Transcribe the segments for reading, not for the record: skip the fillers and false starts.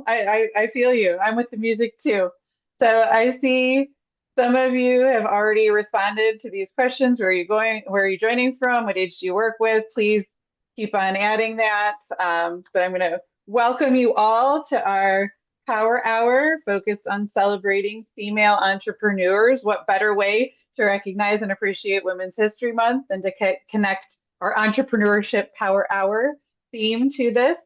I feel you. I'm with the music too. So I see some of you have already responded to these questions. Where are you going? Where are you joining from? What age do you work with? Please keep on adding that. But I'm going to welcome you all to our Power Hour focused on celebrating female entrepreneurs. What better way to recognize and appreciate Women's History Month than to connect our entrepreneurship Power Hour theme to this?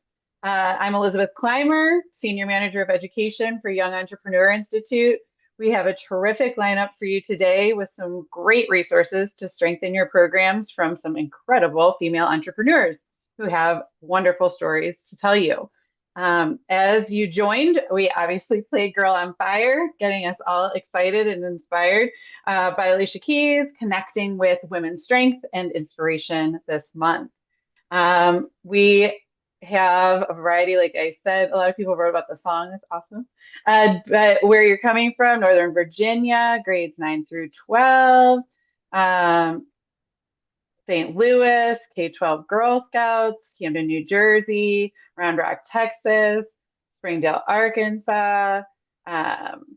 I'm Elizabeth Clymer, Senior Manager of Education for Young Entrepreneur Institute. We have a terrific lineup for you today with some great resources to strengthen your programs from some incredible female entrepreneurs who have wonderful stories to tell you. As you joined, we obviously played Girl on Fire, getting us all excited and inspired by Alicia Keys, connecting with women's strength and inspiration this month. We have a variety, like I said, a lot of people wrote about the song. That's awesome. But where you're coming from, Northern Virginia, grades 9 through 12, um, St. Louis, K-12 Girl Scouts, Camden, New Jersey, Round Rock, Texas, Springdale, Arkansas,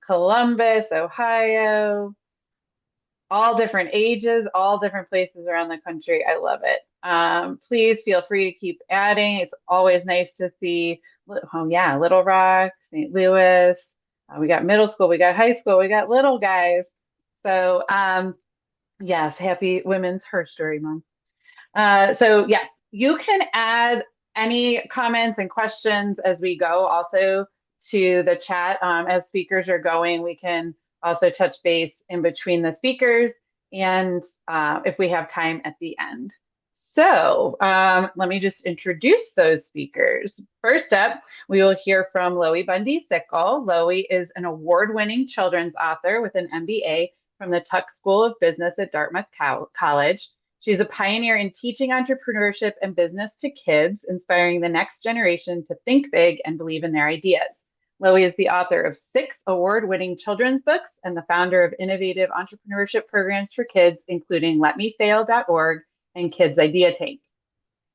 Columbus, Ohio, all different ages, all different places around the country. I love it. Please feel free to keep adding. It's always nice to see, oh yeah, Little Rock, St. Louis. We got middle school, we got high school, we got little guys. So yes, happy Women's Her Story Month. So yes, you can add any comments and questions as we go also to the chat. As speakers are going, we can also touch base in between the speakers and if we have time at the end. So let me just introduce those speakers. First up, we will hear from Lowey Sichol. Lowey is an award-winning children's author with an MBA from the Tuck School of Business at Dartmouth College. She's a pioneer in teaching entrepreneurship and business to kids, inspiring the next generation to think big and believe in their ideas. Lowey is the author of 6 award-winning children's books and the founder of innovative entrepreneurship programs for kids, including LetMeFail.org and Kids Idea Tank.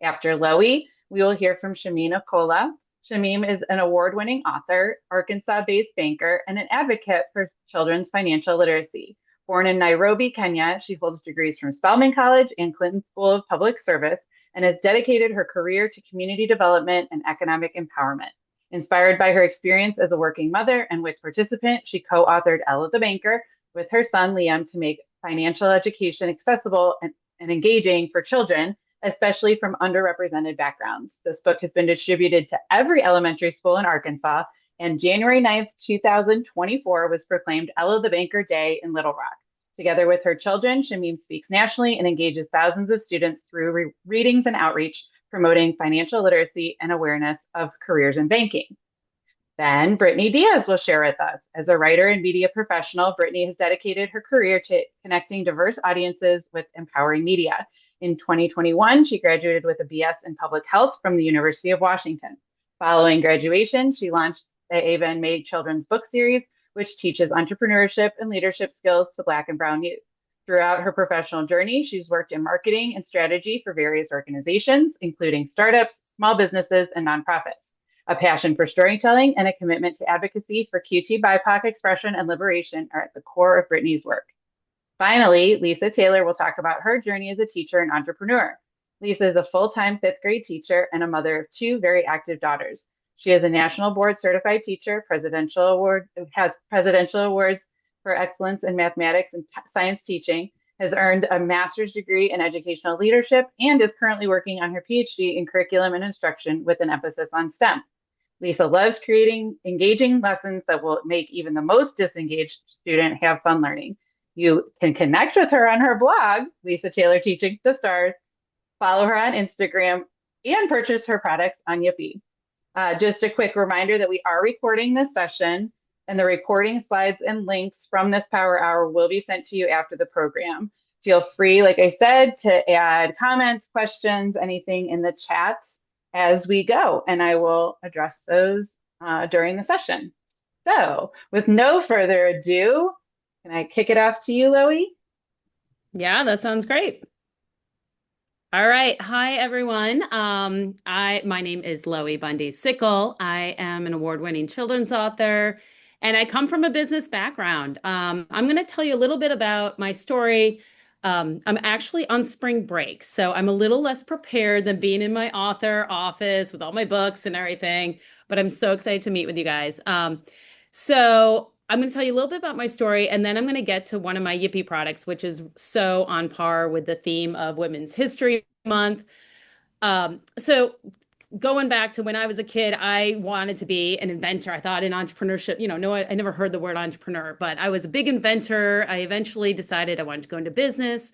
After Lowey, we will hear from Shamim Okolloh. Shamim is an award-winning author, Arkansas-based banker, and an advocate for children's financial literacy. Born in Nairobi, Kenya, she holds degrees from Spelman College and Clinton School of Public Service and has dedicated her career to community development and economic empowerment. Inspired by her experience as a working mother and WIC participant, she co-authored Ella the Banker with her son Liam to make financial education accessible and engaging for children, especially from underrepresented backgrounds. This book has been distributed to every elementary school in Arkansas, and January 9th, 2024 was proclaimed Ella the Banker Day in Little Rock. Together with her children, Shamim speaks nationally and engages thousands of students through readings and outreach, promoting financial literacy and awareness of careers in banking. Then Britney Dias will share with us. As a writer and media professional, Britney has dedicated her career to connecting diverse audiences with empowering media. In 2021, she graduated with a BS in public health from the University of Washington. Following graduation, she launched the Ava and May children's book series, which teaches entrepreneurship and leadership skills to Black and Brown youth. Throughout her professional journey, she's worked in marketing and strategy for various organizations, including startups, small businesses, and nonprofits. A passion for storytelling and a commitment to advocacy for QT BIPOC expression and liberation are at the core of Britney's work. Finally, Lisa Taylor will talk about her journey as a teacher and entrepreneur. Lisa is a full-time 5th grade teacher and a mother of 2 very active daughters. She is a national board certified teacher, has presidential awards for excellence in mathematics and science teaching, has earned a master's degree in educational leadership, and is currently working on her PhD in curriculum and instruction with an emphasis on STEM. Lisa loves creating engaging lessons that will make even the most disengaged student have fun learning. You can connect with her on her blog, Lisa Taylor Teaching the Stars, follow her on Instagram, and purchase her products on Yippee. Just a quick reminder that we are recording this session, and the recording slides and links from this Power Hour will be sent to you after the program. Feel free, like I said, to add comments, questions, anything in the chat as we go, and I will address those during the session. So with no further ado, can I kick it off to you, Lowey? Yeah, that sounds great. All right. Hi, everyone. My name is Lowey Sichol. I am an award-winning children's author, and I come from a business background. I'm going to tell you a little bit about my story. I'm actually on spring break, so I'm a little less prepared than being in my author office with all my books and everything, but I'm so excited to meet with you guys. So I'm going to tell you a little bit about my story, and then I'm going to get to one of my Yippee products, which is so on par with the theme of Women's History Month. So going back to when I was a kid, I wanted to be an inventor. I thought in entrepreneurship, no, I never heard the word entrepreneur, but I was a big inventor. I eventually decided I wanted to go into business.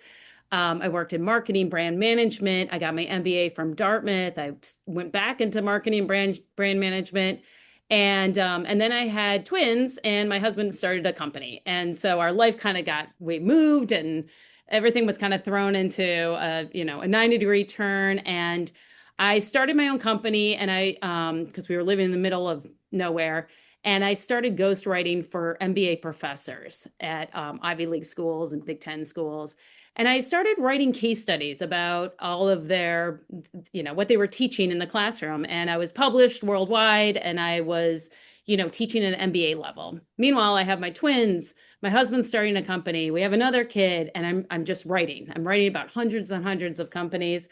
I worked in marketing, brand management. I got my MBA from Dartmouth. I went back into marketing, brand management, and then I had twins, and my husband started a company, and so our life kind of we moved, and everything was kind of thrown into a 90-degree turn, and I started my own company, and because we were living in the middle of nowhere. And I started ghostwriting for MBA professors at Ivy League schools and Big Ten schools. And I started writing case studies about all of their, what they were teaching in the classroom. And I was published worldwide, and I was, teaching at an MBA level. Meanwhile, I have my twins, my husband's starting a company, we have another kid, and I'm just writing. I'm writing about hundreds and hundreds of companies.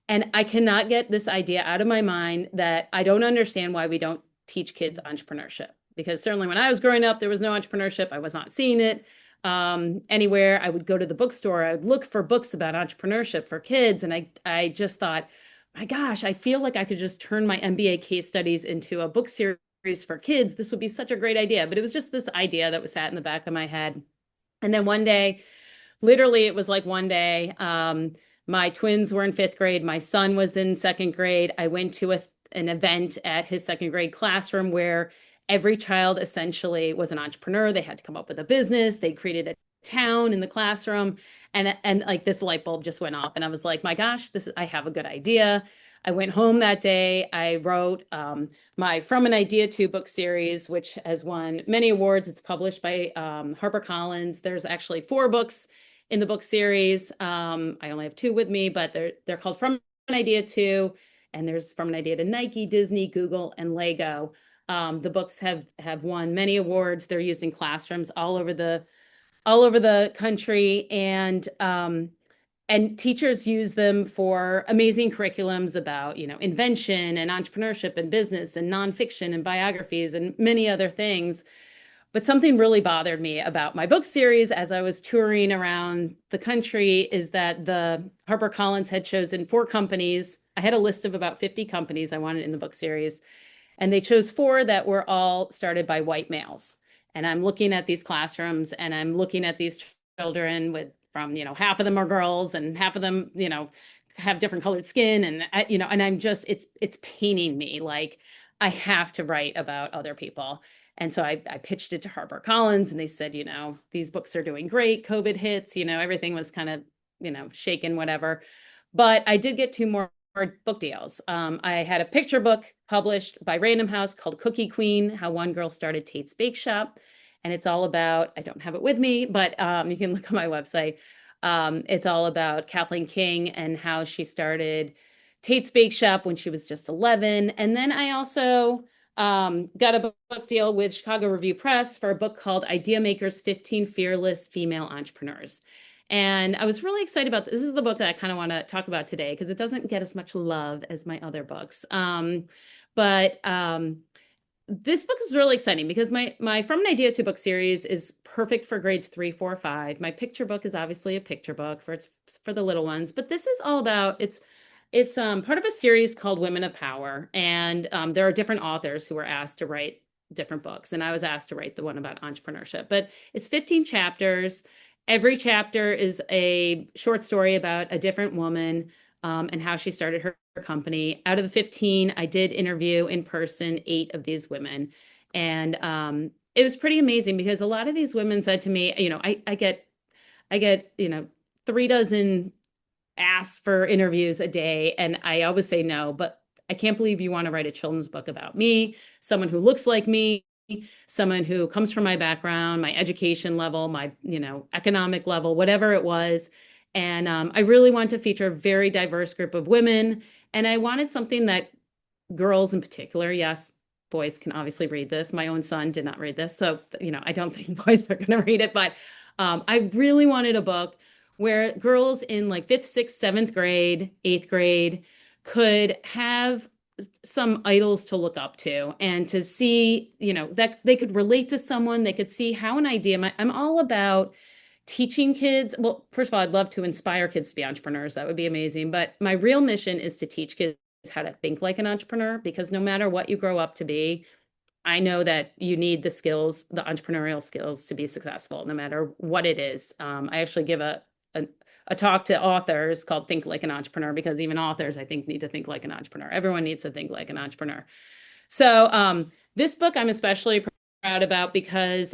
And I cannot get this idea out of my mind that I don't understand why we don't teach kids entrepreneurship. Because certainly when I was growing up, there was no entrepreneurship. I was not seeing it anywhere. I would go to the bookstore. I would look for books about entrepreneurship for kids. And I just thought, my gosh, I feel like I could just turn my MBA case studies into a book series for kids. This would be such a great idea. But it was just this idea that was sat in the back of my head. And then one day, literally, it was like one day, my twins were in fifth grade. My son was in second grade. I went to an event at his second grade classroom where every child essentially was an entrepreneur. They had to come up with a business. They created a town in the classroom, and like this light bulb just went off, and I was like, my gosh, I have a good idea. I went home that day. I wrote my From an Idea to book series, which has won many awards. It's published by HarperCollins. There's actually 4 books in the book series. I only have 2 with me, but they're called From an Idea to, and there's From an Idea to Nike, Disney, Google, and Lego. The books have won many awards. They're used in classrooms all over the country, and teachers use them for amazing curriculums about, invention and entrepreneurship and business and nonfiction and biographies and many other things. But something really bothered me about my book series as I was touring around the country is that the HarperCollins had chosen 4 companies. I had a list of about 50 companies I wanted in the book series, and they chose 4 that were all started by white males. And I'm looking at these classrooms, and I'm looking at these children half of them are girls and half of them, have different colored skin. And I'm just, it's paining me. Like, I have to write about other people. And so I pitched it to HarperCollins, and they said, these books are doing great. COVID hits, everything was kind of, shaken, whatever. But I did get 2 more book deals. I had a picture book published by Random House called Cookie Queen, How One Girl Started Tate's Bake Shop. And it's all about, I don't have it with me, but you can look on my website. It's all about Kathleen King and how she started Tate's Bake Shop when she was just 11. And then I also got a book deal with Chicago Review Press for a book called Idea Makers 15 Fearless Female Entrepreneurs. And I was really excited about this. This is the book that I kind of want to talk about today because it doesn't get as much love as my other books. But this book is really exciting because my From an Idea to book series is perfect for grades 3, 4, 5. My picture book is obviously a picture book for the little ones, but this is all about it's part of a series called Women of Power, and there are different authors who were asked to write different books, and I was asked to write the one about entrepreneurship. But it's 15 chapters. Every chapter is a short story about a different woman and how she started her company. Out of the 15, I did interview in person 8 of these women. And it was pretty amazing because a lot of these women said to me, I get 3 dozen asks for interviews a day, and I always say no, but I can't believe you want to write a children's book about me, someone who looks like me, someone who comes from my background, my education level, my, economic level, whatever it was. And I really wanted to feature a very diverse group of women. And I wanted something that girls in particular, yes, boys can obviously read this. My own son did not read this. So, I don't think boys are going to read it, but I really wanted a book where girls in like fifth, sixth, seventh grade, eighth grade could have some idols to look up to and to see, that they could relate to someone, they could see how an idea, I'm all about teaching kids. Well, first of all, I'd love to inspire kids to be entrepreneurs. That would be amazing. But my real mission is to teach kids how to think like an entrepreneur because no matter what you grow up to be, I know that you need the skills, the entrepreneurial skills to be successful, no matter what it is. I actually give a talk to authors called Think Like an Entrepreneur because even authors, I think, need to think like an entrepreneur. Everyone needs to think like an entrepreneur. So this book I'm especially proud about because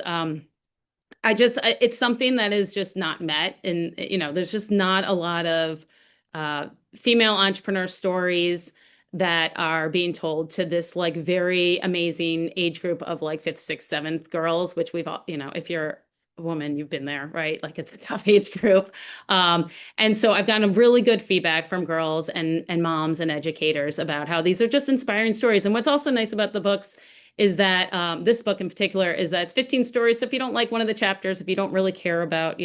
it's something that is just not met. And, there's just not a lot of uh, female entrepreneur stories that are being told to this like very amazing age group of like fifth, sixth, seventh girls, which we've all, if you're a woman, you've been there, right? Like it's a tough age group. And so I've gotten really good feedback from girls and moms and educators about how these are just inspiring stories. And what's also nice about the books is that this book in particular is that it's 15 stories. So if you don't like one of the chapters, if you don't really care about,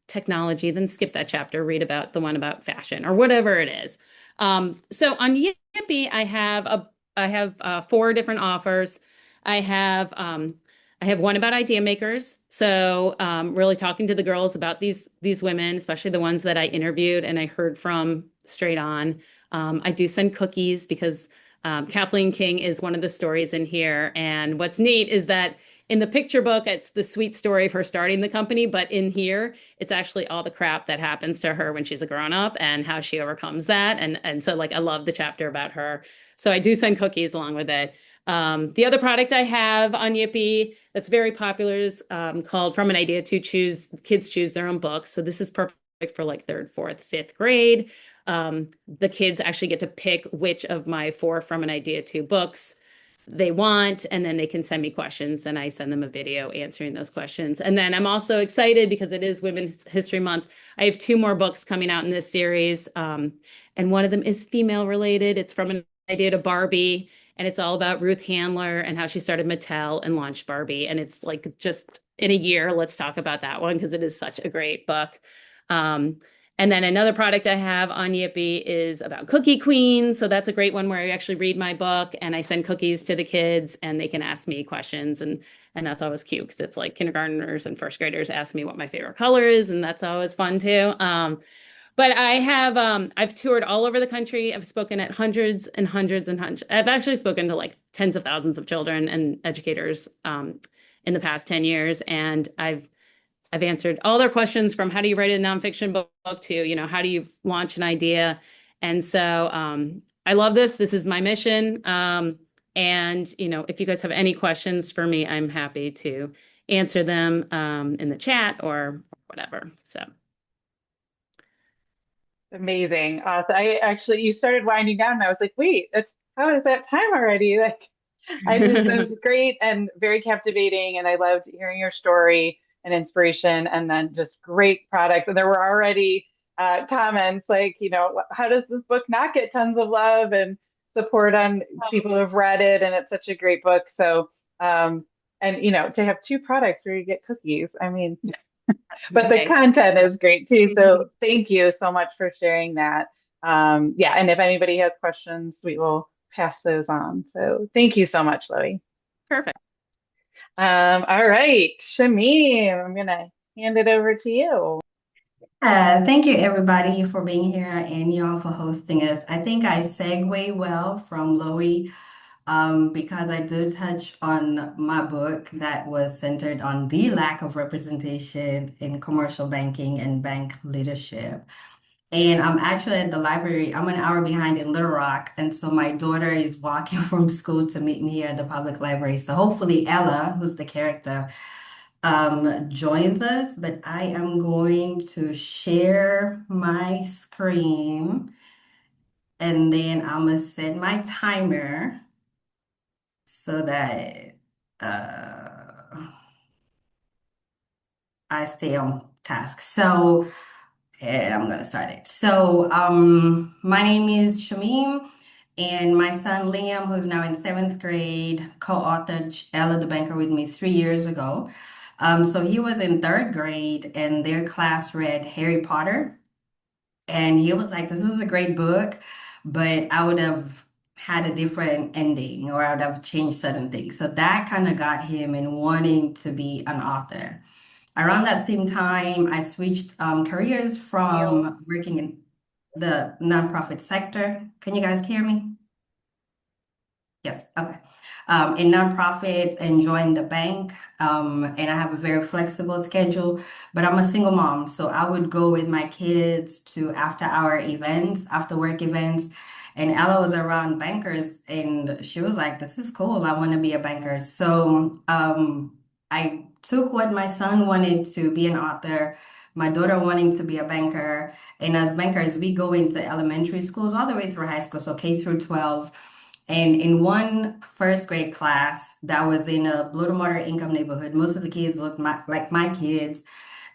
technology, then skip that chapter, read about the one about fashion or whatever it is. So on Yippee, I have four different offers. I have I have one about idea makers. So really talking to the girls about these women, especially the ones that I interviewed and I heard from straight on. I do send cookies because Kathleen King is one of the stories in here. And what's neat is that in the picture book, it's the sweet story of her starting the company, but in here, it's actually all the crap that happens to her when she's a grown up and how she overcomes that. And so like I love the chapter about her. So I do send cookies along with it. The other product I have on Yippee that's very popular is called From an Idea to Choose. Kids choose their own books. So this is perfect for like third, fourth, fifth grade. The kids actually get to pick which of my four From an Idea to books they want, and then they can send me questions, and I send them a video answering those questions. And then I'm also excited because it is Women's History Month. I have two more books coming out in this series, and one of them is female related. It's From an Idea to Barbie, and it's all about Ruth Handler and how she started Mattel and launched Barbie. And it's like just in a year, let's talk about that one because it is such a great book. Um, and then another product I have on Yippee is about Cookie Queen. So that's a great one where I actually read my book and I send cookies to the kids and they can ask me questions. And that's always cute because it's like kindergartners and first graders ask me what my favorite color is, and that's always fun too. But I've toured all over the country. I've spoken at hundreds and hundreds and hundreds. I've actually spoken to like tens of thousands of children and educators in the past 10 years. And I've answered all their questions from how do you write a nonfiction book to, how do you launch an idea? And so I love this. This is my mission. And, if you guys have any questions for me, I'm happy to answer them in the chat or whatever. So. Amazing. So you started winding down and I was like, wait, how is that time already? Like, that was great and very captivating. And I loved hearing your story and inspiration and then just great products. And there were already comments like, how does this book not get tons of love and support on people who have read it? And it's such a great book. So, and to have two products where you get cookies, I mean, but the Okay. content is great too. So thank you so much for sharing that. Yeah, and if anybody has questions, we will pass those on. So thank you so much, Lowey. Perfect. All right, Shamim, I'm gonna hand it over to you. Thank you everybody for being here and y'all for hosting us. I think I segue well from Loey because I did touch on my book that was centered on the lack of representation in commercial banking and bank leadership. And I'm actually at the library. I'm an hour behind in Little Rock. And so my daughter is walking from school to meet me here at the public library. So hopefully Ella, who's the character, joins us, but I am going to share my screen and then I'm gonna set my timer so that I stay on task. So And I'm gonna start it. So, my name is Shamim, and my son Liam, who's now in seventh grade, co-authored Ella the Banker with me 3 years ago. So he was in third grade, and their class read Harry Potter, and he was like, "This was a great book, but I would have had a different ending, or I would have changed certain things." So that kind of got him in wanting to be an author. Around that same time, I switched careers You. from working in the nonprofit sector. Can you guys hear me? Yes, okay. In nonprofits and joined the bank. And I have a very flexible schedule, but I'm a single mom. So I would go with my kids to after hour events, after work events. And Ella was around bankers and she was like, "This is cool. I want to be a banker." So I took what my son wanted to be an author, my daughter wanting to be a banker. And as bankers, we go into elementary schools all the way through high school, so K through 12. And in one first grade class that was in a low to moderate income neighborhood, most of the kids looked like my kids.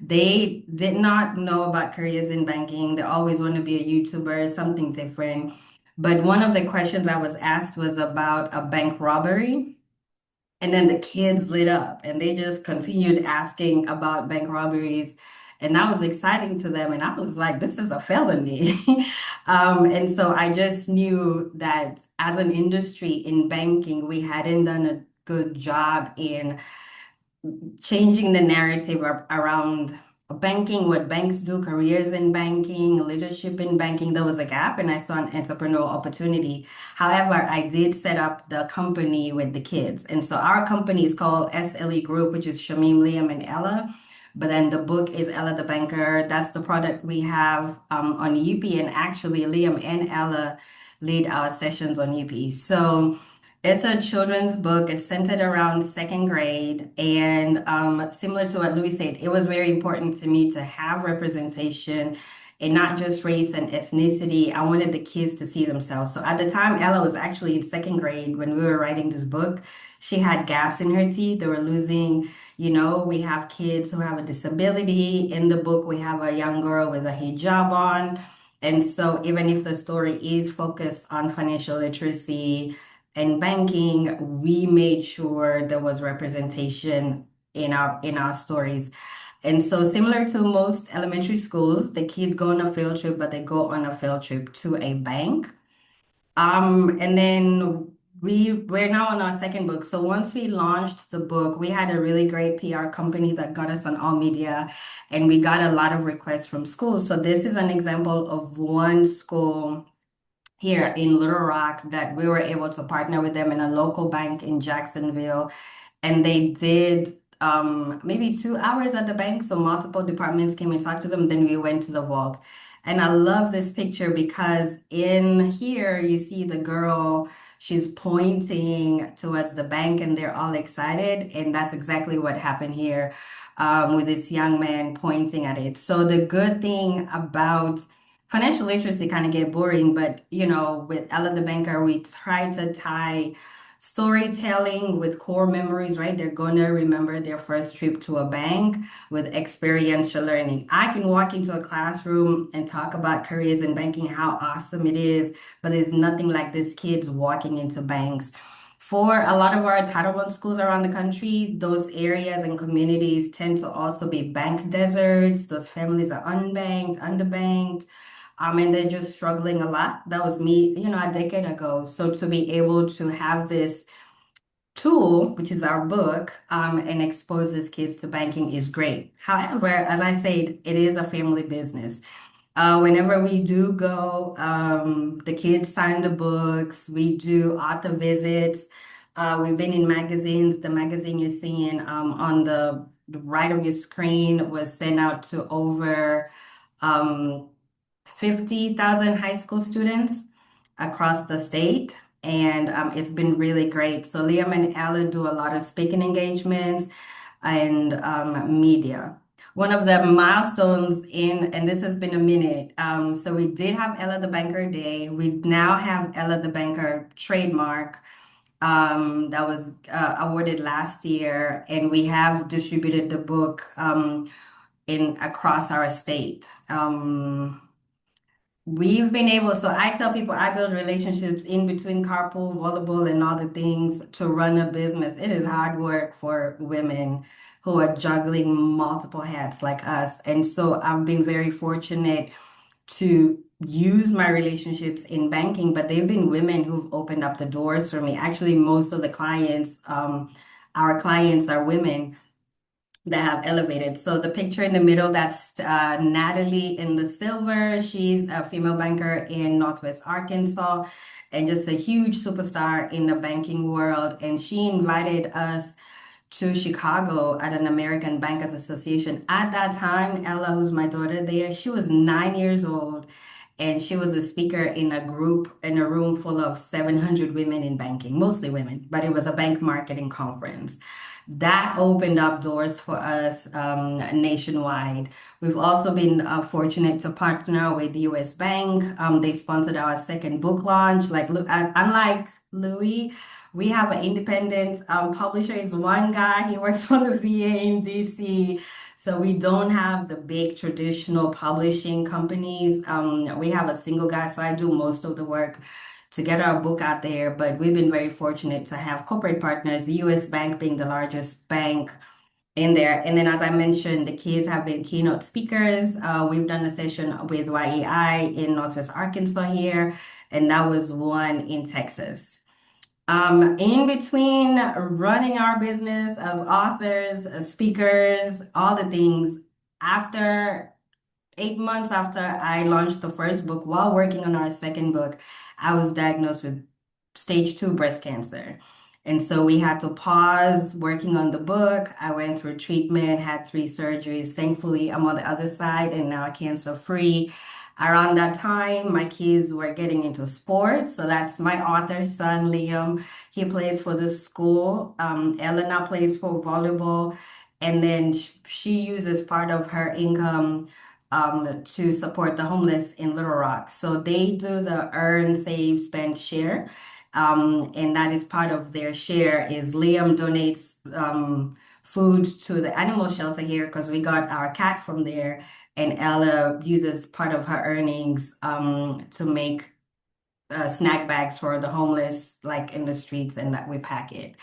They did not know about careers in banking. They always want to be a YouTuber, something different. But one of the questions I was asked was about a bank robbery. And then the kids lit up and they just continued asking about bank robberies. And that was exciting to them. And I was like, this is a felony. And so I just knew that as an industry in banking, we hadn't done a good job in changing the narrative around banking, what banks do, careers in banking, leadership in banking. There was a gap, and I saw an entrepreneurial opportunity. However, I did set up the company with the kids. And so our company is called SLE Group, which is Shamim, Liam, and Ella. But then the book is Ella the Banker. That's the product we have on UP. And actually, Liam and Ella lead our sessions on UP. So it's a children's book. It's centered around second grade. And similar to what Louis said, it was very important to me to have representation and not just race and ethnicity. I wanted the kids to see themselves. So at the time, Ella was actually in second grade when we were writing this book. She had gaps in her teeth. They were losing, we have kids who have a disability. In the book, we have a young girl with a hijab on. And so even if the story is focused on financial literacy, in banking, we made sure there was representation in our stories. And so similar to most elementary schools, the kids go on a field trip, but they go on a field trip to a bank. And then we're now on our second book. So once we launched the book, we had a really great PR company that got us on all media, and we got a lot of requests from schools. So this is an example of one school here in Little Rock that we were able to partner with them in a local bank in Jacksonville. And they did maybe 2 hours at the bank. So multiple departments came and talked to them. Then we went to the vault. And I love this picture because in here you see the girl, she's pointing towards the bank and they're all excited. And that's exactly what happened here with this young man pointing at it. So the good thing about financial literacy kind of get boring, but with Ella the Banker, we try to tie storytelling with core memories, right? They're gonna remember their first trip to a bank with experiential learning. I can walk into a classroom and talk about careers in banking, how awesome it is, but there's nothing like this kids walking into banks. For a lot of our Title I schools around the country, those areas and communities tend to also be bank deserts. Those families are unbanked, underbanked, and they're just struggling a lot. That was me, a decade ago. So to be able to have this tool, which is our book, and expose these kids to banking is great. However, as I said, it is a family business. Whenever we do go, the kids sign the books, we do author visits. We've been in magazines. The magazine you're seeing on the right of your screen was sent out to over um, 50,000 high school students across the state. And it's been really great. So Liam and Ella do a lot of speaking engagements and media. One of the milestones and this has been a minute. So we did have Ella the Banker Day. We now have Ella the Banker trademark that was awarded last year, and we have distributed the book in across our state. We've been able, so I tell people I build relationships in between carpool, volleyball, and all the things to run a business. It is hard work for women who are juggling multiple hats like us. And so I've been very fortunate to use my relationships in banking, but they've been women who've opened up the doors for me. Actually, most of the clients, our clients are women that have elevated. So the picture in the middle, that's Natalie in the silver. She's a female banker in Northwest Arkansas and just a huge superstar in the banking world. And she invited us to Chicago at an American Bankers Association. At that time, Ella, who's my daughter there, she was 9 years old. And she was a speaker in a group in a room full of 700 women in banking, mostly women, but it was a bank marketing conference. That opened up doors for us nationwide. We've also been fortunate to partner with the US Bank. They sponsored our second book launch. Like, look, unlike Louis, we have an independent publisher. He's one guy. He works for the VA in DC. So we don't have the big traditional publishing companies. We have a single guy, so I do most of the work to get our book out there. But we've been very fortunate to have corporate partners, the US Bank being the largest bank in there. And then, as I mentioned, the kids have been keynote speakers. We've done a session with YEI in Northwest Arkansas here, and that was one in Texas. In between running our business as authors, as speakers, all the things, after 8 months after I launched the first book, while working on our second book, I was diagnosed with stage 2 breast cancer. And so we had to pause working on the book. I went through treatment, had 3 surgeries. Thankfully, I'm on the other side and now cancer free. Around that time, my kids were getting into sports. So that's my author's son, Liam. He plays for the school. Elena plays for volleyball. And then she uses part of her income to support the homeless in Little Rock. So they do the earn, save, spend, share. And that is part of their share is Liam donates food to the animal shelter here because we got our cat from there. And Ella uses part of her earnings to make snack bags for the homeless, like in the streets, and that we pack it.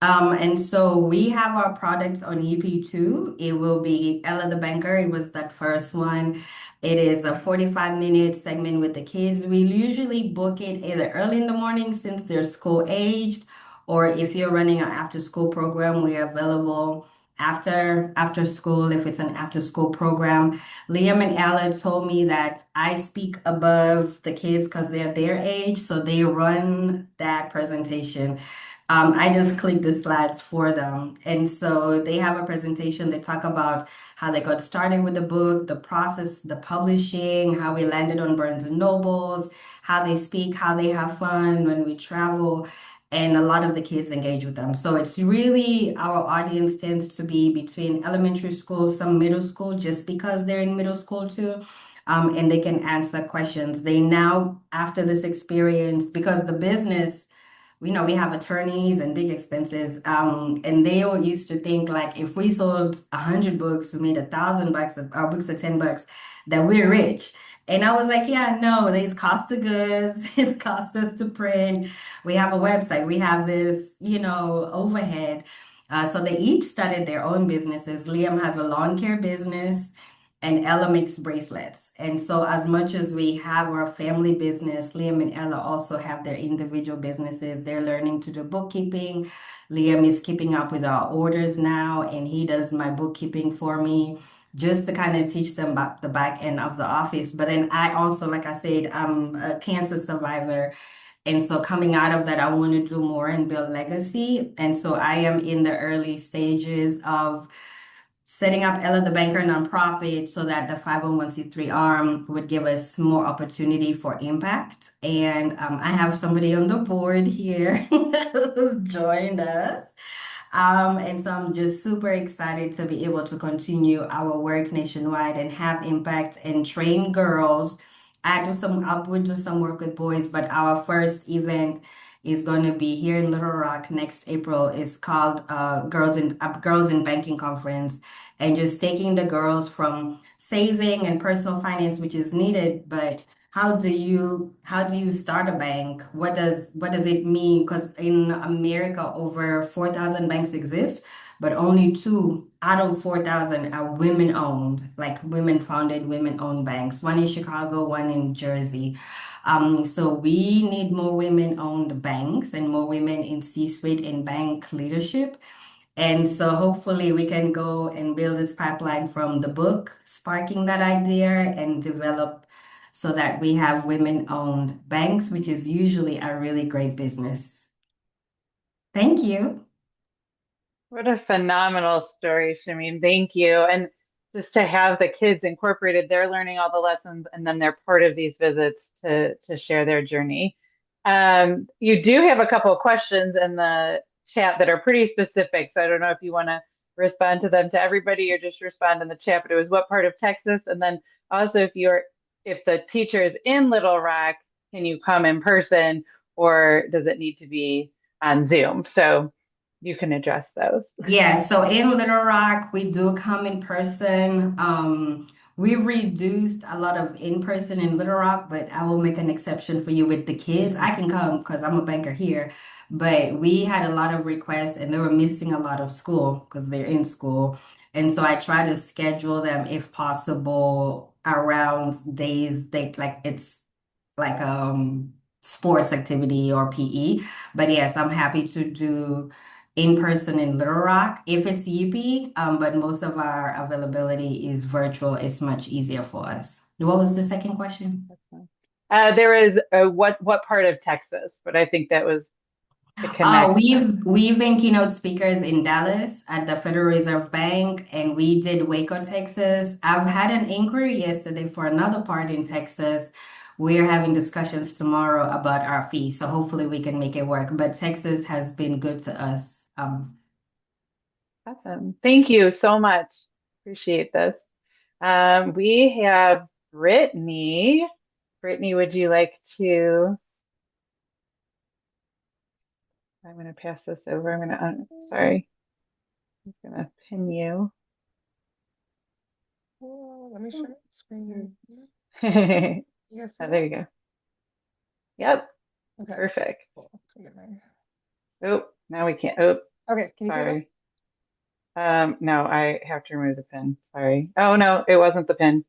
And so we have our products on EP2. It will be Ella the Banker. It was that first one. It is a 45-minute segment with the kids. We usually book it either early in the morning since they're school aged, or if you're running an after school program, we are available after school if it's an after school program. Liam and Ella told me that I speak above the kids because they're their age, so they run that presentation. I just click the slides for them. And so they have a presentation. They talk about how they got started with the book, the process, the publishing, how we landed on Barnes and Nobles, how they speak, how they have fun when we travel. And a lot of the kids engage with them. So it's really, our audience tends to be between elementary school, some middle school, just because they're in middle school too. And they can answer questions. They now, after this experience, because the business, we have attorneys and big expenses. And they all used to think like if we sold 100 books, we made $1,000, our books are $10, that we're rich. And I was like, yeah, no, these cost of goods, it costs us to print. We have a website, we have this, overhead. So they each started their own businesses. Liam has a lawn care business and Ella makes bracelets. And so as much as we have our family business, Liam and Ella also have their individual businesses. They're learning to do bookkeeping. Liam is keeping up with our orders now, and he does my bookkeeping for me just to kind of teach them about the back end of the office. But then I also, like I said, I'm a cancer survivor. And so coming out of that, I want to do more and build legacy. And so I am in the early stages of setting up Ella the Banker nonprofit so that the 501c3 arm would give us more opportunity for impact. And I have somebody on the board here who's joined us. And so I'm just super excited to be able to continue our work nationwide and have impact and train girls. I would do some work with boys, but our first event is going to be here in Little Rock next April. It's called Girls in Banking Conference, and just taking the girls from saving and personal finance, which is needed, but how do you start a bank? What does it mean? Because in America, over 4,000 banks exist, but only two out of 4,000 are women owned, like women founded, women owned banks. One in Chicago, one in Jersey. So we need more women owned banks and more women in C-suite and bank leadership. And so hopefully we can go and build this pipeline from the book, sparking that idea and develop so that we have women-owned banks, which is usually a really great business. Thank you. What a phenomenal story, Shamim. Thank you. And just to have the kids incorporated, they're learning all the lessons and then they're part of these visits to share their journey. You do have a couple of questions in the chat that are pretty specific. So I don't know if you want to respond to them to everybody or just respond in the chat, but it was what part of Texas? And then also if the teacher is in Little Rock, can you come in person or does it need to be on Zoom? So you can address those. Yeah, so in Little Rock, we do come in person. We've reduced a lot of in person in Little Rock, but I will make an exception for you with the kids. I can come because I'm a banker here, but we had a lot of requests and they were missing a lot of school because they're in school. And so I try to schedule them if possible around days they like it's like sports activity or PE. But yes, I'm happy to do in person in Little Rock if it's UP, but most of our availability is virtual. It's much easier for us. What was the second question? There is what part of Texas, but I think that was to Oh, connect. we've been keynote speakers in Dallas at the Federal Reserve Bank, and we did Waco, Texas. I've had an inquiry yesterday for another part in Texas. We're having discussions tomorrow about our fee, so hopefully we can make it work. But Texas has been good to us. Awesome. Thank you so much. Appreciate this. We have Brittany. Brittany, would you like to? I'm going to pass this over. I'm going to, sorry, I'm just going to pin you. Oh, let me share my screen. Oh, You guys see there that? you go. Yep. Okay. Perfect. Cool. Let me get Oh, now we can't. Oh, Okay, can you see that? sorry. No, I have to remove the pin. Sorry. Oh no, it wasn't the pin.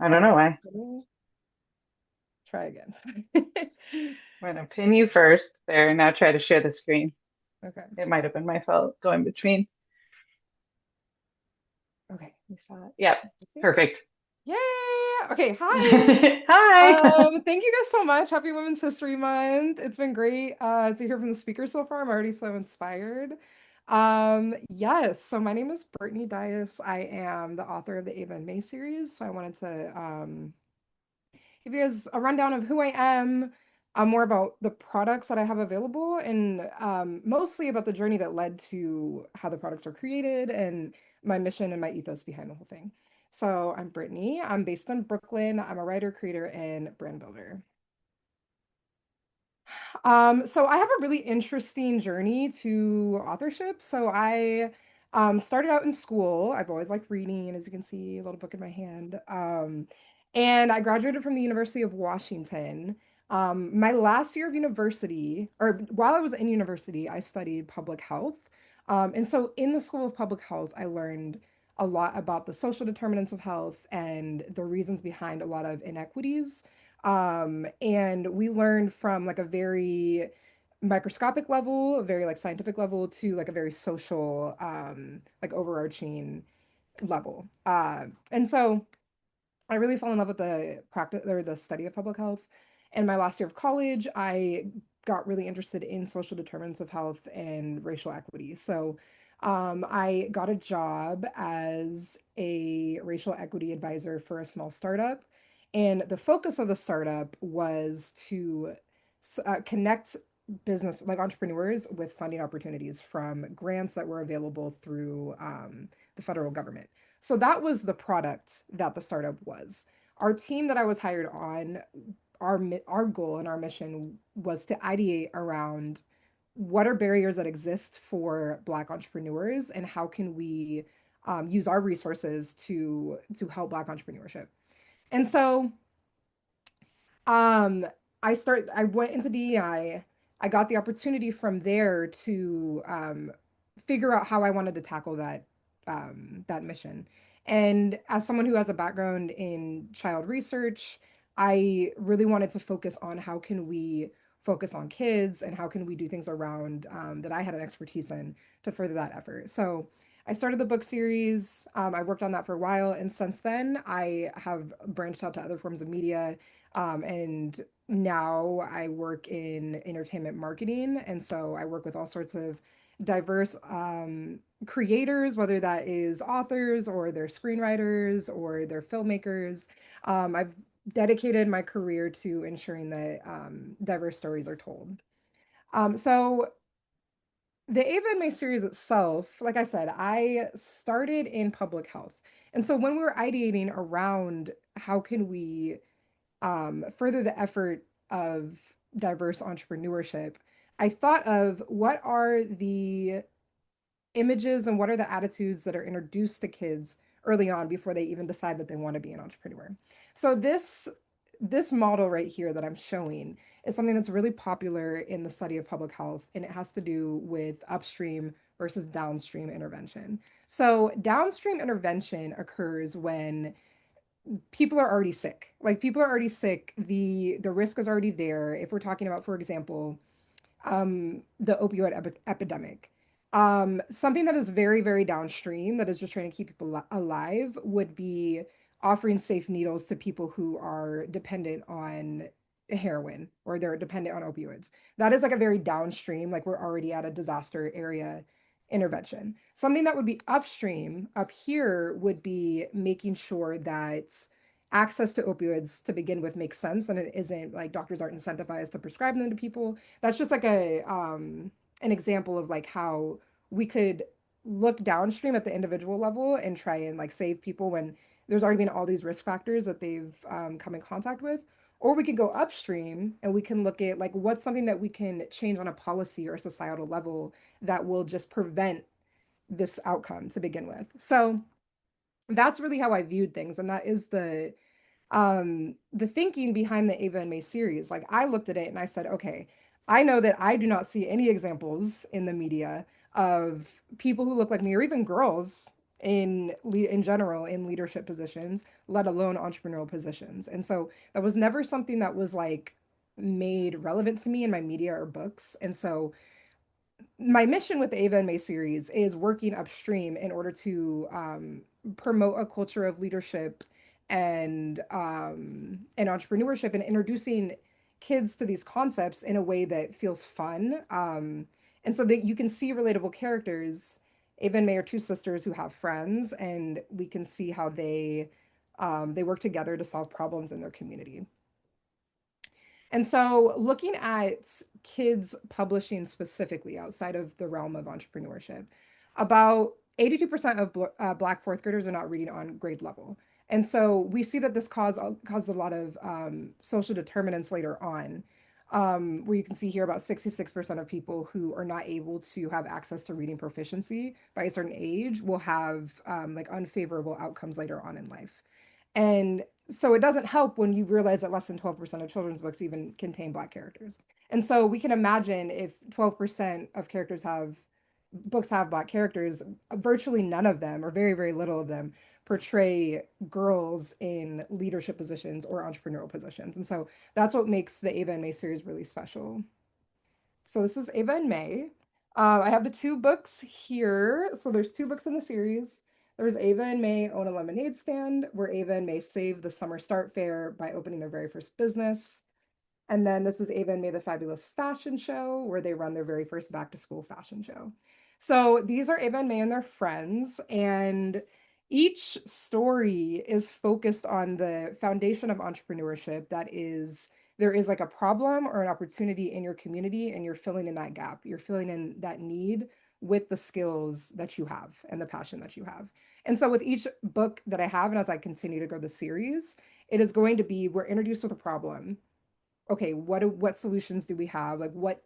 I don't know Okay, why. let me try again. I'm gonna pin you first. There, now try to share the screen. Okay, It might have been my fault going between. okay. You saw it? Yep. Let's see. Perfect. Yay! Okay, hi. Hi. Thank you guys so much. Happy Women's History Month. It's been great to hear from the speakers so far. I'm already so inspired. Yes, so my name is Britney Dias. I am the author of the Ava and May series. So I wanted to give you guys a rundown of who I am, more about the products that I have available, and mostly about the journey that led to how the products are created and my mission and my ethos behind the whole thing. So I'm Brittany. I'm based in Brooklyn. I'm a writer, creator, and brand builder. So I have a really interesting journey to authorship. So I started out in school. I've always liked reading, as you can see, a little book in my hand. And I graduated from the University of Washington. My last year of university, or while I was in university, I studied public health. And so in the School of Public Health, I learned a lot about the social determinants of health and the reasons behind a lot of inequities, and we learned from like a very microscopic level, a very like scientific level to like a very social, like overarching level. And so I really fell in love with the practice or the study of public health. In my last year of college, I got really interested in social determinants of health and racial equity. So I got a job as a racial equity advisor for a small startup. And the focus of the startup was to connect business, like entrepreneurs, with funding opportunities from grants that were available through the federal government. So that was the product that the startup was. Our team that I was hired on, our goal and our mission was to ideate around what are barriers that exist for Black entrepreneurs, and how can we use our resources to help Black entrepreneurship. And so um, I went into DEI. I got the opportunity from there to figure out how I wanted to tackle that mission. And as someone who has a background in child research, I really wanted to focus on how can we focus on kids, and how can we do things around that I had an expertise in to further that effort. So I started the book series. I worked on that for a while, and since then I have branched out to other forms of media, and now I work in entertainment marketing. And so I work with all sorts of diverse creators, whether that is authors or they're screenwriters or they're filmmakers. I've dedicated my career to ensuring that diverse stories are told. So the Ava and May series itself, like I said, I started in public health. And so when we were ideating around how can we further the effort of diverse entrepreneurship, I thought of what are the images and what are the attitudes that are introduced to kids early on before they even decide that they want to be an entrepreneur. So this model right here that I'm showing is something that's really popular in the study of public health, and it has to do with upstream versus downstream intervention. So downstream intervention occurs when people are already sick. Like people are already sick, the risk is already there. If we're talking about, for example, the opioid epidemic. Something that is very, very downstream, that is just trying to keep people alive, would be offering safe needles to people who are dependent on heroin, or they're dependent on opioids. That is like a very downstream, like we're already at a disaster area intervention. Something that would be upstream, up here, would be making sure that access to opioids to begin with makes sense, and it isn't like doctors aren't incentivized to prescribe them to people. That's just like a an example of like how we could look downstream at the individual level and try and like save people when there's already been all these risk factors that they've come in contact with. Or we could go upstream and we can look at like what's something that we can change on a policy or a societal level that will just prevent this outcome to begin with. So that's really how I viewed things, and that is the thinking behind the Ava and May series. Like I looked at it and I said, okay, I know that I do not see any examples in the media of people who look like me, or even girls in general in leadership positions, let alone entrepreneurial positions. And so that was never something that was like made relevant to me in my media or books. And so my mission with the Ava and May series is working upstream in order to promote a culture of leadership and entrepreneurship, and introducing kids to these concepts in a way that feels fun, and so that you can see relatable characters. Ava and May are two sisters who have friends, and we can see how they work together to solve problems in their community. And so, looking at kids publishing specifically outside of the realm of entrepreneurship, about 82% of Black fourth graders are not reading on grade level. And so, we see that this caused a lot of social determinants later on, where you can see here about 66% of people who are not able to have access to reading proficiency by a certain age will have like unfavorable outcomes later on in life. And so it doesn't help when you realize that less than 12% of children's books even contain Black characters. And so we can imagine if 12% of books have Black characters, virtually none of them, or very, very little of them, portray girls in leadership positions or entrepreneurial positions. And so that's what makes the Ava and May series really special. So this is Ava and May. I have the two books here. So there's two books in the series. There's Ava and May Own a Lemonade Stand, where Ava and May save the summer start fair by opening their very first business. And then this is Ava and May the Fabulous Fashion Show, where they run their very first back to school fashion show. So these are Ava and May and their friends, and each story is focused on the foundation of entrepreneurship. That is, there is like a problem or an opportunity in your community, and you're filling in that gap. You're filling in that need with the skills that you have and the passion that you have. And so with each book that I have, and as I continue to grow the series, it is going to be, we're introduced with a problem. okay, what solutions do we have? Like what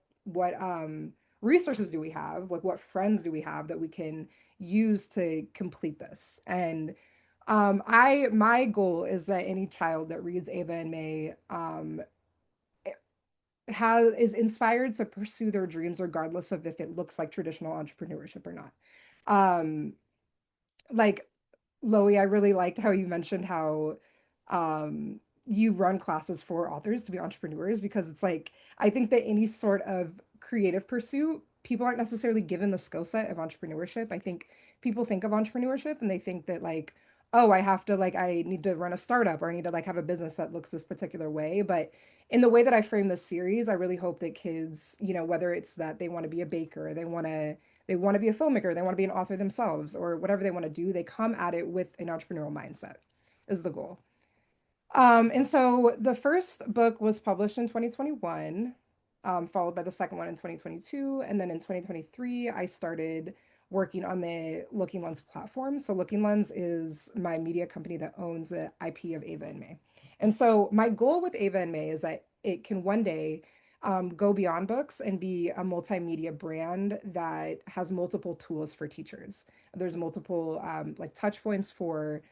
resources do we have? Like what friends do we have that we can use to complete this? And I my goal is that any child that reads Ava and May has is inspired to pursue their dreams regardless of if it looks like traditional entrepreneurship or not. Um, like Loie, I really liked how you mentioned how you run classes for authors to be entrepreneurs because it's like I think that any sort of creative pursuit, people aren't necessarily given the skill set of entrepreneurship. I think people think of entrepreneurship and they think that like, oh, I have to like I need to run a startup or I need to like have a business that looks this particular way. But in the way that I frame this series, I really hope that kids, you know, whether it's that they want to be a baker, they want to be a filmmaker, they want to be an author themselves, or whatever they want to do, they come at it with an entrepreneurial mindset, is the goal. And so the first book was published in 2021, followed by the second one in 2022. And then in 2023, I started working on the Looking Lens platform. So Looking Lens is my media company that owns the IP of Ava and May. And so my goal with Ava and May is that it can one day go beyond books and be a multimedia brand that has multiple tools for teachers. There's multiple like touch points for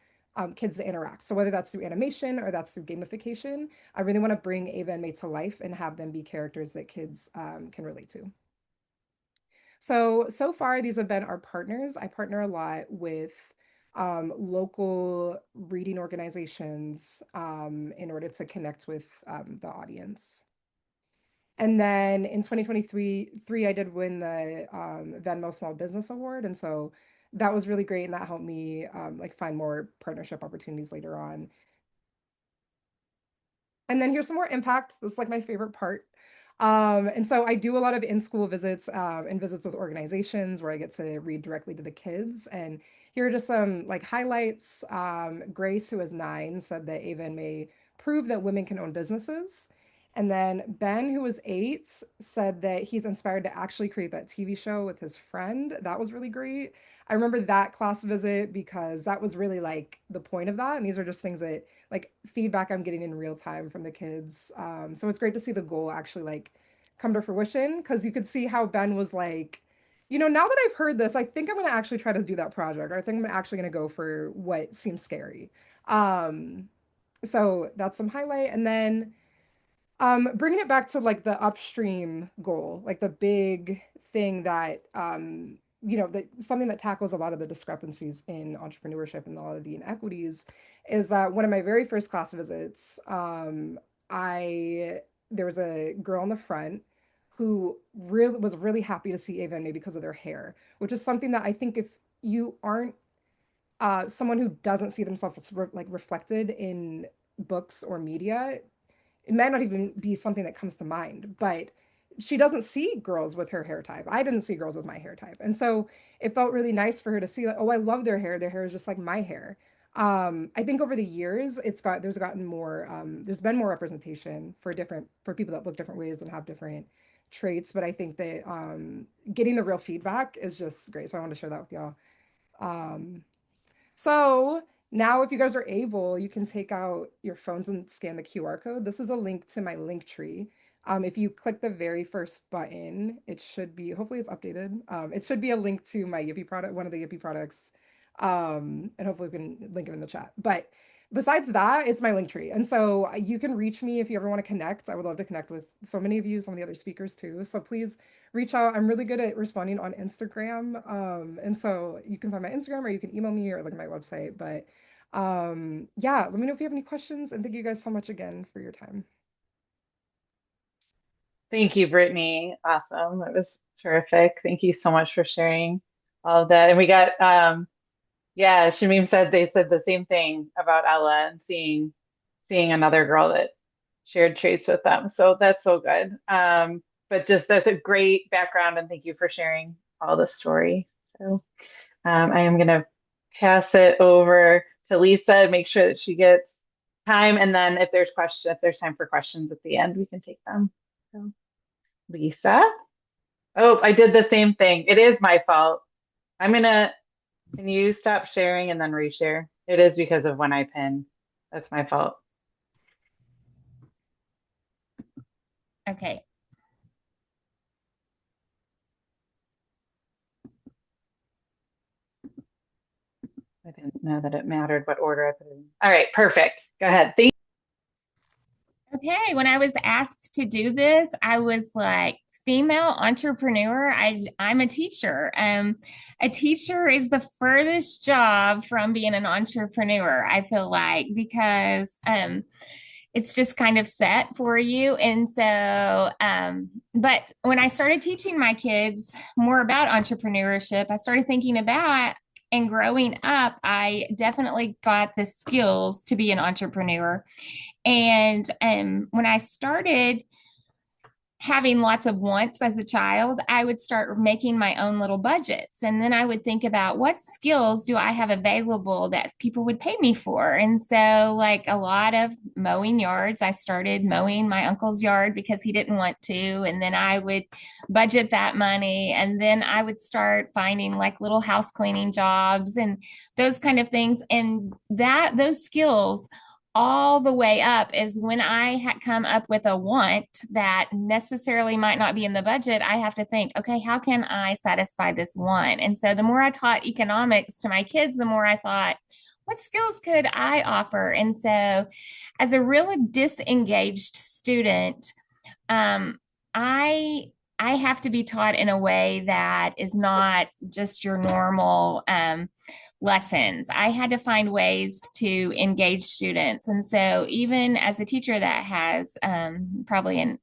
kids to interact. So whether that's through animation or that's through gamification, I really want to bring Ava and May to life and have them be characters that kids can relate to. So far, these have been our partners. I partner a lot with local reading organizations in order to connect with the audience. And then in 2023, I did win the Venmo Small Business Award. And so that was really great. And that helped me like find more partnership opportunities later on. And then here's some more impact. This is like my favorite part. And so I do a lot of in-school visits and visits with organizations where I get to read directly to the kids. And here are just some like highlights. Grace, who is 9, said that Ava and May prove that women can own businesses. And then Ben, who was 8, said that he's inspired to actually create that TV show with his friend. That was really great. I remember that class visit because that was really like the point of that. And these are just things that like feedback I'm getting in real time from the kids. So it's great to see the goal actually like come to fruition because you could see how Ben was like, you know, now that I've heard this, I think I'm going to actually try to do that project, or I think I'm actually going to go for what seems scary. Um, so that's some highlight. And then bringing it back to like the upstream goal, like the big thing that you know, that something that tackles a lot of the discrepancies in entrepreneurship and a lot of the inequities is one of my very first class visits. I There was a girl in the front who really was really happy to see Ava and me because of their hair, which is something that I think if you aren't someone who doesn't see themselves like reflected in books or media, it might not even be something that comes to mind, but she doesn't see girls with her hair type. I didn't see girls with my hair type. And so it felt really nice for her to see like, oh, I love their hair. Their hair is just like my hair. I think over the years there's gotten more there's been more representation for people that look different ways and have different traits. But I think that getting the real feedback is just great. So I want to share that with y'all. Um, so now if you guys are able, you can take out your phones and scan the QR code. This is a link to my link tree. If you click the very first button, it should be, hopefully it's updated. It should be a link to my Yippee product, one of the Yippee products. And hopefully we can link it in the chat. But besides that, it's my link tree. And so you can reach me if you ever want to connect. I would love to connect with so many of you, some of the other speakers too. So please reach out. I'm really good at responding on Instagram. And so you can find my Instagram or you can email me or look at my website. But yeah, let me know if you have any questions. And thank you guys so much again for your time. Thank you, Brittany. Awesome. That was terrific. Thank you so much for sharing all of that. And we got, yeah, Shamim said they said the same thing about Ella and seeing another girl that shared traits with them. So that's so good. But just that's a great background, and thank you for sharing all the story. So I am gonna pass it over to Lisa and make sure that she gets time, and then if there's time for questions at the end, we can take them. So, Lisa. Oh, I did the same thing. It is my fault. I'm gonna, can you stop sharing and then reshare? It is because of when I pin. That's my fault. Okay. I didn't know that it mattered what order I put it in. All right, perfect. Go ahead. Thank Okay, when I was asked to do this, I was like, female entrepreneur. I'm a teacher. A teacher is the furthest job from being an entrepreneur, I feel like, because it's just kind of set for you. And so, but when I started teaching my kids more about entrepreneurship, I started thinking about, and growing up, I definitely got the skills to be an entrepreneur. And when I started having lots of wants as a child, I would start making my own little budgets. And then I would think about what skills do I have available that people would pay me for? And so, like a lot of mowing yards, I started mowing my uncle's yard because he didn't want to. And then I would budget that money. And then I would start finding like little house cleaning jobs and those kind of things. And those skills all the way up is when I had come up with a want that necessarily might not be in the budget, I have to think, okay, how can I satisfy this want? And so the more I taught economics to my kids, the more I thought, what skills could I offer? And so as a really disengaged student, I have to be taught in a way that is not just your normal lessons. I had to find ways to engage students. And so even as a teacher that has probably an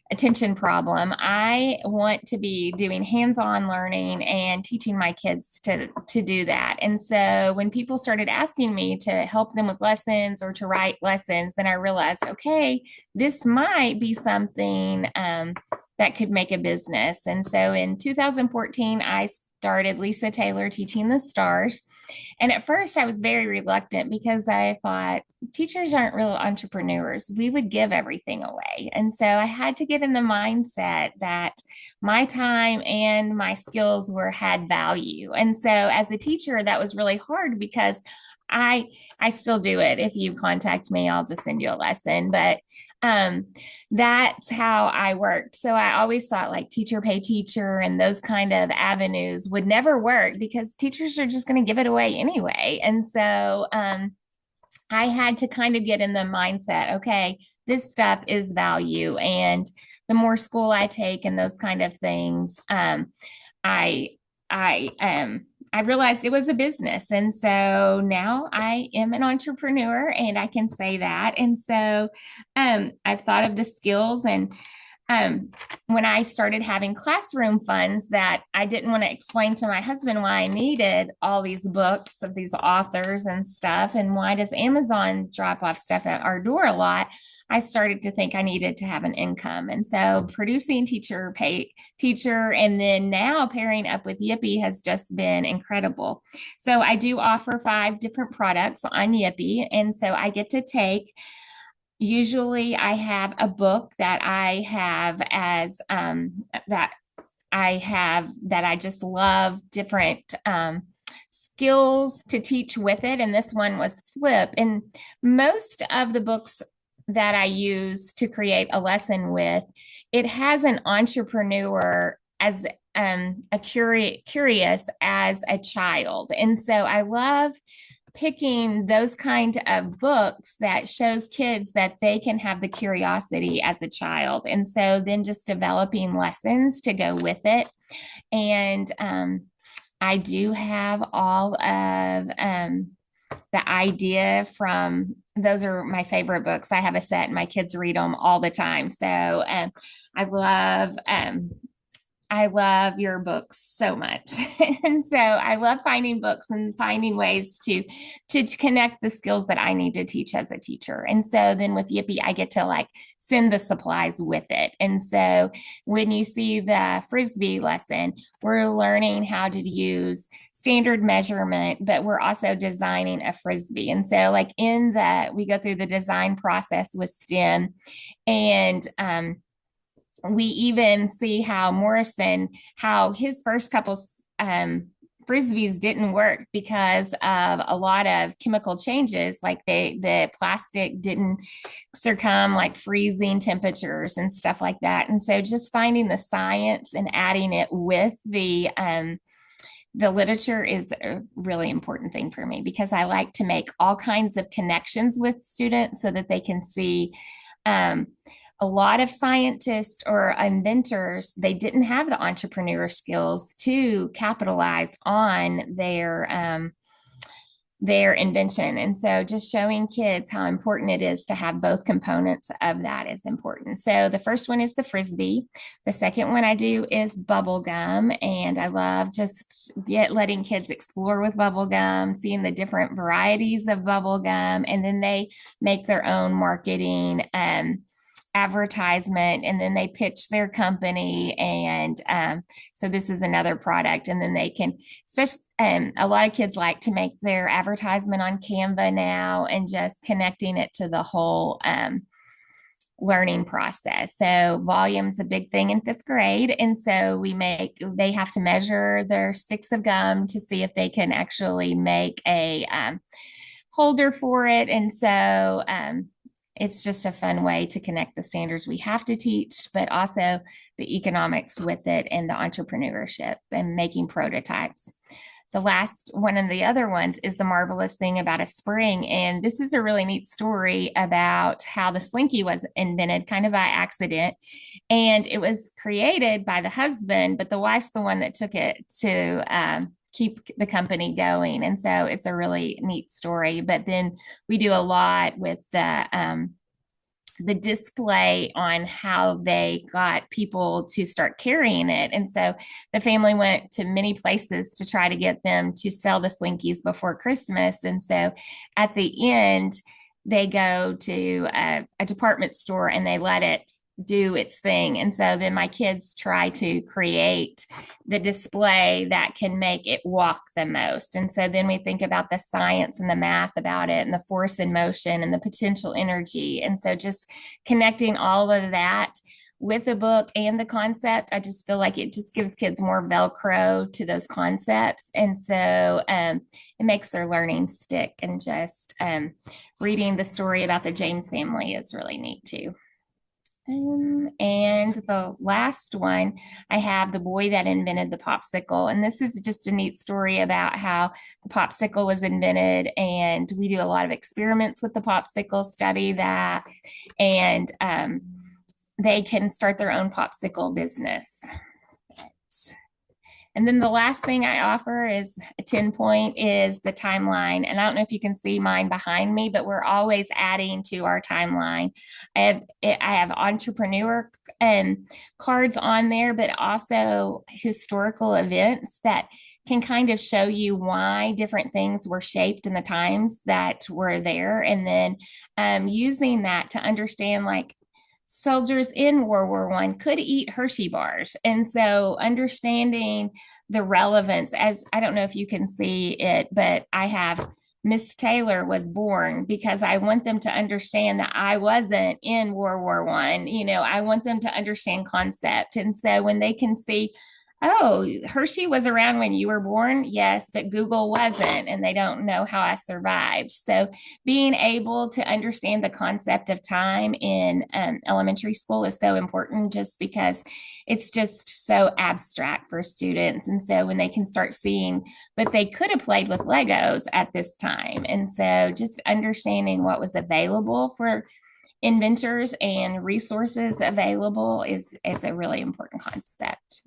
attention problem, I want to be doing hands-on learning and teaching my kids to do that. And so when people started asking me to help them with lessons or to write lessons, then I realized, okay, this might be something that could make a business. And so in 2014, I started Lisa Taylor Teaching the Stars. And at first I was very reluctant because I thought teachers aren't real entrepreneurs. We would give everything away. And so I had to get in the mindset that my time and my skills had value. And so as a teacher, that was really hard because I still do it. If you contact me, I'll just send you a lesson. But that's how I worked. So I always thought like teacher pay teacher and those kind of avenues would never work because teachers are just going to give it away anyway. And so I had to kind of get in the mindset, okay, this stuff is value. And the more school I take and those kind of things, I realized it was a business. And so now I am an entrepreneur and I can say that. And so I've thought of the skills and when I started having classroom funds that I didn't want to explain to my husband why I needed all these books of these authors and stuff, and why does Amazon drop off stuff at our door a lot, I started to think I needed to have an income. And so producing teacher pay teacher, and then now pairing up with Yippee has just been incredible. So I do offer 5 different products on Yippee. And so I get to take, usually I have a book that I have as that I just love different skills to teach with it. And this one was flip. And most of the books that I use to create a lesson with, it has an entrepreneur as curious as a child. And so I love picking those kind of books that shows kids that they can have the curiosity as a child. And so then just developing lessons to go with it. And I do have all of the idea from, those are my favorite books. I have a set and my kids read them all the time. So I love your books so much. And so I love finding books and finding ways to connect the skills that I need to teach as a teacher. And so then with Yippee, I get to like send the supplies with it. And so when you see the Frisbee lesson, we're learning how to use standard measurement, but we're also designing a Frisbee. And so like we go through the design process with STEM, and we even see how his first couple frisbees didn't work because of a lot of chemical changes, like the plastic didn't succumb, like freezing temperatures and stuff like that. And so just finding the science and adding it with the literature is a really important thing for me, because I like to make all kinds of connections with students so that they can see a lot of scientists or inventors, they didn't have the entrepreneur skills to capitalize on their invention. And so just showing kids how important it is to have both components of that is important. So the first one is the frisbee. The second one I do is bubble gum. And I love just letting kids explore with bubble gum, seeing the different varieties of bubble gum, and then they make their own marketing advertisement, and then they pitch their company. And so this is another product. And then they can, especially a lot of kids like to make their advertisement on Canva now, and just connecting it to the whole learning process. So volume's a big thing in fifth grade. And so they have to measure their sticks of gum to see if they can actually make a holder for it. And so it's just a fun way to connect the standards we have to teach, but also the economics with it and the entrepreneurship and making prototypes. The last one of the other ones is the marvelous thing about a spring. And this is a really neat story about how the Slinky was invented kind of by accident. And it was created by the husband, but the wife's the one that took it to keep the company going. And so it's a really neat story. But then we do a lot with the display on how they got people to start carrying it. And so the family went to many places to try to get them to sell the Slinkies before Christmas. And so at the end, they go to a department store and they let it do its thing. And so then my kids try to create the display that can make it walk the most. And so then we think about the science and the math about it, and the force in motion and the potential energy. And so just connecting all of that with the book and the concept, I just feel like it just gives kids more Velcro to those concepts. And so it makes their learning stick. And just reading the story about the James family is really neat too. And the last one, I have The Boy That Invented the Popsicle. And this is just a neat story about how the popsicle was invented. And we do a lot of experiments with the popsicle, study that, and they can start their own popsicle business. And then the last thing I offer is a 10-point is the timeline. And I don't know if you can see mine behind me, but we're always adding to our timeline. I have entrepreneur cards on there, but also historical events that can kind of show you why different things were shaped in the times that were there. And then using that to understand, like, soldiers in World War I could eat Hershey bars. And so understanding the relevance, as I don't know if you can see it, but I have Miss Taylor was born because I want them to understand that I wasn't in World War I. I want them to understand concept. And so when they can see, oh, Hershey was around when you were born, yes, but Google wasn't, and they don't know how I survived. So being able to understand the concept of time in elementary school is so important, just because it's just so abstract for students. And so when they can start seeing, but they could have played with Legos at this time. And so just understanding what was available for inventors and resources available is a really important concept.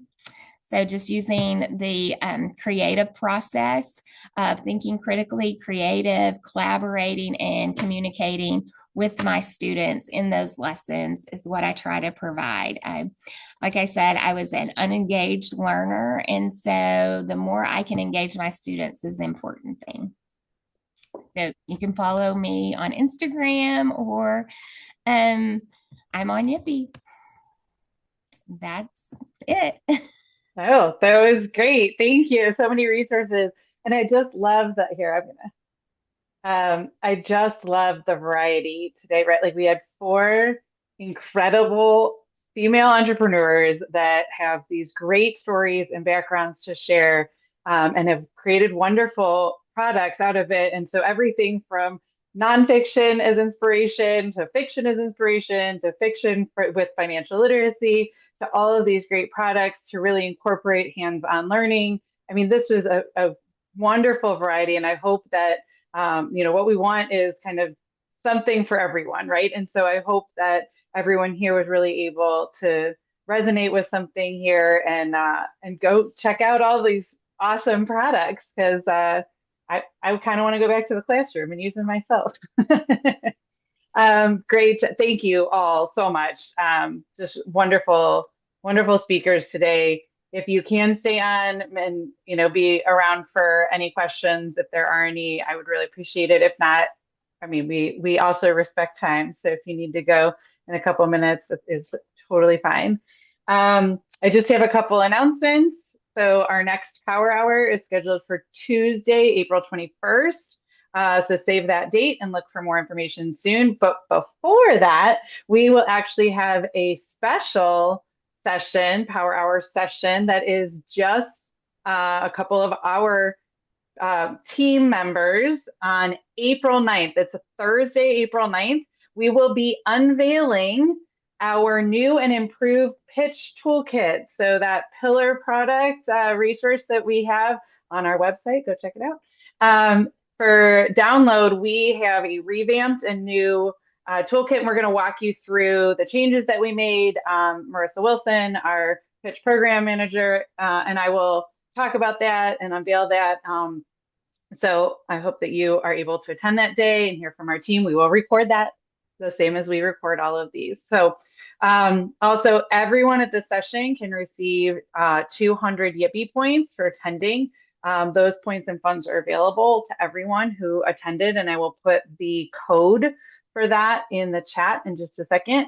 So just using the creative process of thinking critically, creative, collaborating, and communicating with my students in those lessons is what I try to provide. Like I said, I was an unengaged learner, and so the more I can engage my students is the important thing. So you can follow me on Instagram, or I'm on Yippee. That's it. Oh, that was great. Thank you. So many resources. And I just love that here. I just love the variety today, right? Like we had 4 incredible female entrepreneurs that have these great stories and backgrounds to share. and have created wonderful products out of it. And so everything from nonfiction as inspiration to fiction as inspiration to fiction with financial literacy to all of these great products to really incorporate hands-on learning. I mean, this was a wonderful variety, and I hope that what we want is kind of something for everyone, right? And so I hope that everyone here was really able to resonate with something here and go check out all these awesome products because I kind of want to go back to the classroom and use them myself. Great. Thank you all so much. Just wonderful, wonderful speakers today. If you can stay on and be around for any questions, if there are any, I would really appreciate it. If not, I mean, we also respect time. So if you need to go in a couple minutes, it is totally fine. I just have a couple announcements. So our next Power Hour is scheduled for Tuesday, April 21st. So save that date and look for more information soon. But before that, we will actually have a special session, Power Hour session, that is just a couple of our team members on April 9th. It's a Thursday, April 9th. We will be unveiling our new and improved pitch toolkit. So that pillar product resource that we have on our website, go check it out. For download, we have a revamped and new toolkit. And we're going to walk you through the changes that we made. Marissa Wilson, our pitch program manager, and I will talk about that and unveil that. So I hope that you are able to attend that day and hear from our team. We will record that the same as we record all of these. So also everyone at this session can receive 200 Yippee points for attending. Those points and funds are available to everyone who attended, and I will put the code for that in the chat in just a second.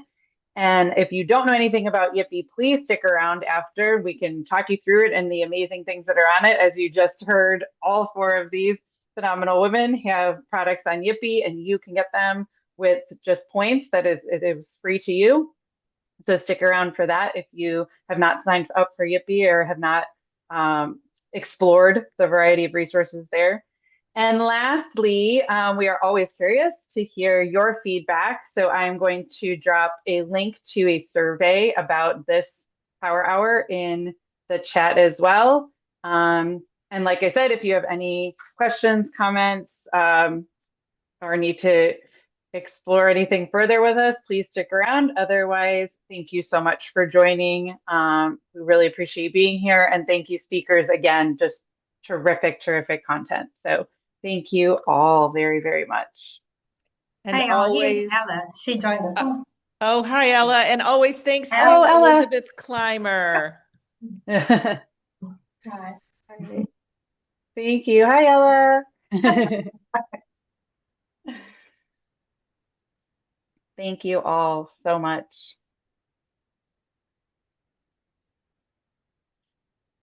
And if you don't know anything about Yippee, please stick around after. We can talk you through it and the amazing things that are on it. As you just heard, all 4 of these phenomenal women have products on Yippee, and you can get them with just points. It is free to you. So stick around for that if you have not signed up for Yippee or have not explored the variety of resources there. And lastly, we are always curious to hear your feedback. So I'm going to drop a link to a survey about this Power Hour in the chat as well. And like I said, if you have any questions, comments, or need to explore anything further with us, please stick around. Otherwise, thank you so much for joining. We really appreciate being here. And thank you, speakers, again, just terrific, terrific content. So thank you all very, very much. And Hey, always, Ella. She joined us. oh, hi, Ella. And always thanks to Ella. Elizabeth Clymer. Hi. Thank you. Hi, Ella. Thank you all so much.